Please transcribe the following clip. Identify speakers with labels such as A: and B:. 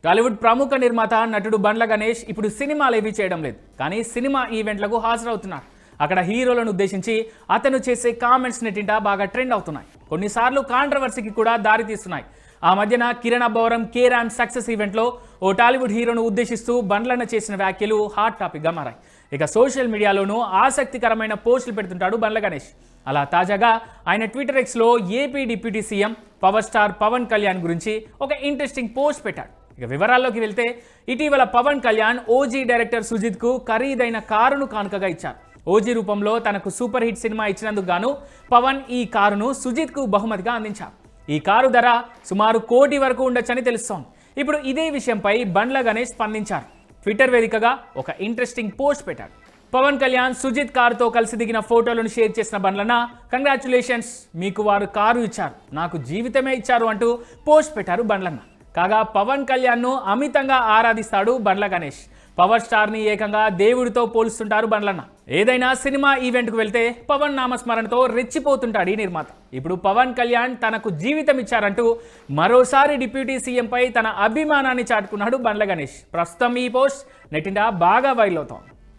A: టాలీవుడ్ ప్రముఖ నిర్మాత నటుడు బండ్ల గణేష్ ఇప్పుడు సినిమాలు ఏవి చేయడం లేదు, కానీ సినిమా ఈవెంట్లకు హాజరవుతున్నారు. అక్కడ హీరోలను ఉద్దేశించి అతను చేసే కామెంట్స్ నెట్టింట బాగా ట్రెండ్ అవుతున్నాయి. కొన్నిసార్లు కాంట్రవర్సీకి కూడా దారి తీస్తున్నాయి. ఆ మధ్యన కిరణ్ అబ్బవరం కేరామ్ సక్సెస్ ఈవెంట్లో ఓ టాలీవుడ్ హీరోను ఉద్దేశిస్తూ బండ్లన్న చేసిన వ్యాఖ్యలు హాట్ టాపిక్గా మారాయి. ఇక సోషల్ మీడియాలోనూ ఆసక్తికరమైన పోస్టులు పెడుతుంటాడు బండ్ల గణేష్. అలా తాజాగా ఆయన ట్విట్టర్ ఎక్స్లో AP deputy CM power star Pawan Kalyan గురించి ఒక ఇంట్రెస్టింగ్ పోస్ట్ పెట్టాడు. ఇక వివరాల్లోకి వెళ్తే, ఇటీవల పవన్ కళ్యాణ్ ఓజీ డైరెక్టర్ సుజిత్కు ఖరీదైన కారును కానుకగా ఇచ్చారు. ఓజీ రూపంలో తనకు సూపర్ హిట్ సినిమా ఇచ్చినందుకు గాను పవన్ ఈ కారును సుజిత్కు బహుమతిగా అందించారు. ఈ కారు ధర సుమారు 1 కోటి వరకు ఉండొచ్చని తెలుస్తోంది. ఇప్పుడు ఇదే విషయంపై బండ్ల గణేష్ స్పందించారు. ట్విట్టర్ వేదికగా ఒక ఇంట్రెస్టింగ్ పోస్ట్ పెట్టాడు. పవన్ కళ్యాణ్ సుజిత్ కారుతో కలిసి దిగిన ఫోటోలను షేర్ చేసిన బండ్లన్న, కంగ్రాచులేషన్స్, మీకు వారు కారు ఇచ్చారు, నాకు జీవితమే ఇచ్చారు అంటూ పోస్ట్ పెట్టారు బండ్లన్న. కాగా పవన్ కళ్యాణ్ను అమితంగా ఆరాధిస్తాడు బండ్ల గణేష్. పవర్ స్టార్ని ఏకంగా దేవుడితో పోలుస్తుంటారు బండ్లన్న. ఏదైనా సినిమా ఈవెంట్కు వెళ్తే పవన్ నామస్మరణతో రెచ్చిపోతుంటాడు ఈ నిర్మాత. ఇప్పుడు పవన్ కళ్యాణ్ తనకు జీవితం ఇచ్చారంటూ మరోసారి డిప్యూటీ సీఎంపై తన అభిమానాన్ని చాటుకున్నాడు బండ్ల గణేష్. ప్రస్తుతం ఈ పోస్ట్ నెట్టింట బాగా వైరల్ అవుతోంది.